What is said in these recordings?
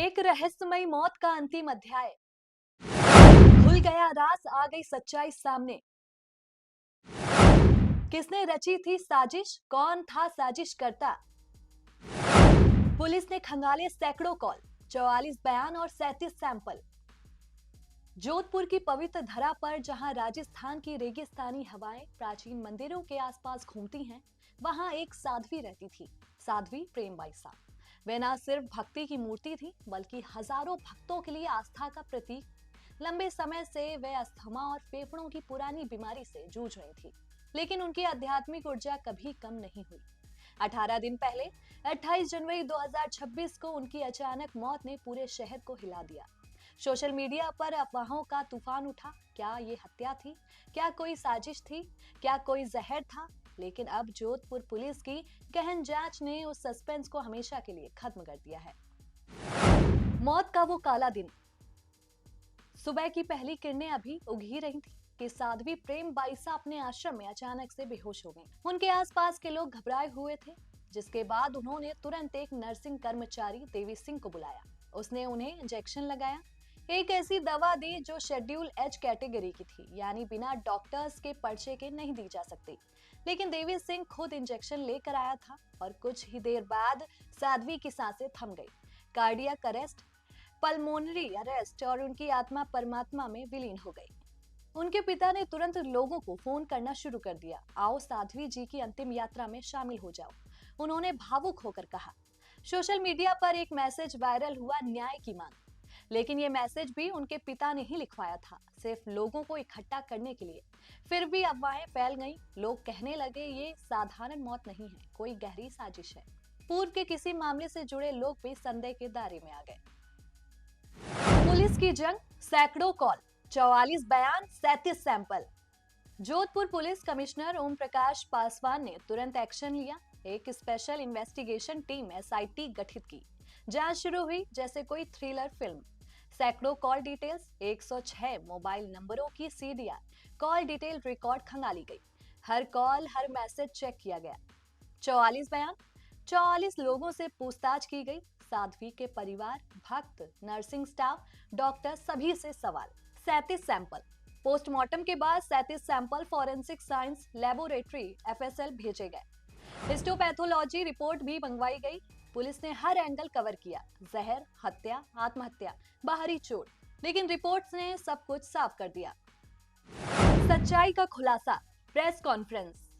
एक रहस्यमयी मौत का अंतिम अध्याय। खुल गया राज, आ गई सच्चाई सामने। किसने रची थी साजिश, कौन था साजिश करता? पुलिस ने खंगाले सैकड़ों कॉल, 44 बयान और 37 सैंपल। जोधपुर की पवित्र धरा पर जहां राजस्थान की रेगिस्तानी हवाएं प्राचीन मंदिरों के आसपास घूमती हैं, वहां एक साध्वी रहती थी, साध्वी प्रेमबाई सा। वे न सिर्फ भक्ति की मूर्ति थी, बल्कि हजारों भक्तों के लिए आस्था का प्रतीक। लंबे समय से वे अस्थमा और फेफड़ों की पुरानी बीमारी से जूझ रही थी, लेकिन उनकी आध्यात्मिक ऊर्जा कभी कम नहीं हुई। 18 दिन पहले 28 जनवरी 2026 को उनकी अचानक मौत ने पूरे शहर को हिला दिया। सोशल मीडिया पर अफवाहों का तूफान उठा। क्या ये हत्या थी? क्या कोई साजिश थी? क्या कोई जहर था? लेकिन अब जोधपुर पुलिस की गहन जांच ने उस सस्पेंस को हमेशा के लिए खत्म कर दिया है। मौत का वो काला दिन। सुबह की पहली किरणें अभी उग ही रही थी कि साध्वी प्रेमबाई सा अपने आश्रम में अचानक से बेहोश हो गईं। उनके आसपास के लोग घबराए हुए थे, जिसके बाद उन्होंने तुरंत एक नर्सिंग कर्मचारी देवी सिंह को बुलाया। उसने उन्हें इंजेक्शन लगाया, एक ऐसी दवा दी जो शेड्यूल एच कैटेगरी की थी, यानी बिना डॉक्टर्स के पर्चे के नहीं दी जा सकती। लेकिन देवी सिंह खुद इंजेक्शन लेकर आया था और कुछ ही देर बाद साध्वी की सांसें थम गई। कार्डियक अरेस्ट, पल्मोनरी अरेस्ट और उनकी आत्मा परमात्मा में विलीन हो गई। उनके पिता ने तुरंत लोगों को फोन करना शुरू कर दिया, आओ साध्वी जी की अंतिम यात्रा में शामिल हो जाओ। उन्होंने भावुक होकर कहा। सोशल मीडिया पर एक मैसेज वायरल हुआ, न्याय की मांग। लेकिन ये मैसेज भी उनके पिता ने ही लिखवाया था, सिर्फ लोगों को इकट्ठा करने के लिए। फिर भी अफवाहें फैल गईं। लोग कहने लगे ये साधारण मौत नहीं है, कोई गहरी साजिश है। पूर्व के किसी मामले से जुड़े लोग भी संदेह के दायरे में आ गए। पुलिस की जंग, सैकड़ों कॉल, 44 बयान, 37 sample. Jodhpur police commissioner Om Prakash Paswan ने तुरंत एक्शन लिया। एक स्पेशल इन्वेस्टिगेशन टीम एसआईटी गठित की। जांच शुरू हुई जैसे कोई थ्रिलर फिल्म। सैकड़ों कॉल डिटेल्स, 106 मोबाइल नंबरों की सीडीआर कॉल डिटेल रिकॉर्ड खंगाली गई। हर कॉल, हर मैसेज चेक किया गया। 44 बयान, 44 लोगों से पूछताछ की गई। साध्वी के परिवार, भक्त, नर्सिंग स्टाफ, डॉक्टर, सभी से सवाल। 37 सैंपल, पोस्टमार्टम के बाद 37 sample forensic science laboratory FSL भेजे गए। हिस्टोपैथोलॉजी रिपोर्ट भी मंगवाई गई। पुलिस ने हर एंगल कवर किया, जहर, हत्या, आत्महत्या, बाहरी चोट, लेकिन रिपोर्ट्स ने सब कुछ साफ कर दिया। सच्चाई का खुलासा, प्रेस कॉन्फ्रेंस।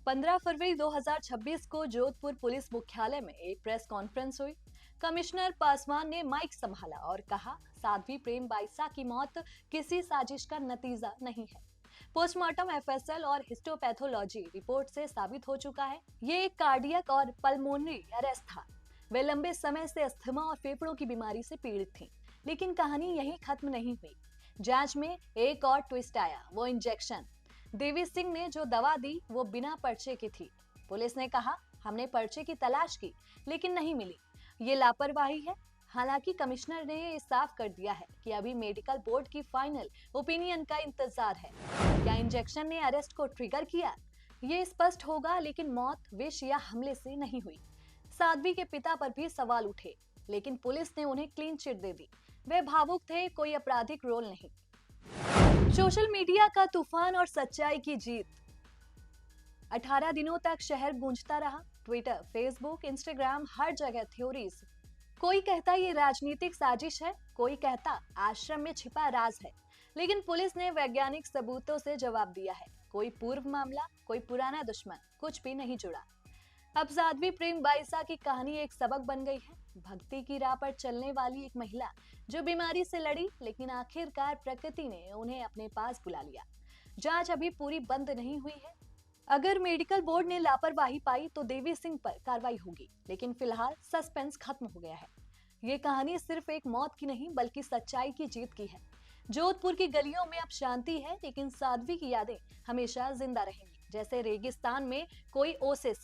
15 फरवरी 2026 को जोधपुर पुलिस मुख्यालय में एक प्रेस कॉन्फ्रेंस हुई। कमिश्नर पासवान ने माइक संभाला और कहा, साध्वी प्रेमबाई सा की मौत किसी साजिश का नतीजा नहीं है। पोस्टमार्टम एफएसएल और हिस्टोपैथोलॉजी रिपोर्ट से साबित हो चुका है, ये एक कार्डियक और पल्मोनरी अरेस्ट था। वे लंबे समय से अस्थमा और फेफड़ों की बीमारी से पीड़ित थीं। लेकिन कहानी यहीं खत्म नहीं हुई। जांच में एक और ट्विस्ट आया, वो इंजेक्शन। देवी सिंह ने जो दवा दी वो बिना पर्चे की थी। पुलिस ने कहा, हमने पर्चे की तलाश की लेकिन नहीं मिली, ये लापरवाही है। हालांकि कमिश्नर ने ये साफ कर दिया है कि अभी मेडिकल बोर्ड की फाइनल ओपिनियन का इंतजार है। क्या इंजेक्शन ने अरेस्ट को ट्रिगर किया? ये स्पष्ट होगा, लेकिन मौत विष या हमले से नहीं हुई। साध्वी के पिता पर भी सवाल उठे, लेकिन पुलिस ने उन्हें क्लीन चिट दे दी। वे भावुक थे, कोई आपराधिक रोल नहीं। सोशल मीडिया का तूफान और सच्चाई की जीत। 18 दिनों तक शहर गूंजता रहा। ट्विटर, फेसबुक, इंस्टाग्राम, हर जगह थ्योरीज। कोई कहता ये राजनीतिक साजिश है, कोई कहता आश्रम में छिपा राज है। लेकिन पुलिस ने वैज्ञानिक सबूतों से जवाब दिया है, कोई पूर्व मामला, कोई पुराना दुश्मन, कुछ भी नहीं जुड़ा। अब साध्वी प्रेमबाई सा की कहानी एक सबक बन गई है। भक्ति की राह पर चलने वाली एक महिला जो बीमारी से लड़ी, लेकिन आखिरकार प्रकृति ने उन्हें अपने पास बुला लिया। जांच अभी पूरी बंद नहीं हुई है। अगर मेडिकल बोर्ड ने लापरवाही पाई तो देवी सिंह पर कार्रवाई होगी, लेकिन फिलहाल सस्पेंस खत्म हो गया है। ये कहानी सिर्फ एक मौत की नहीं, बल्कि सच्चाई की जीत की है। जोधपुर की गलियों में अब शांति है, लेकिन साध्वी की यादें हमेशा जिंदा रहेंगी। जैसे रेगिस्तान में कोई ओसेस,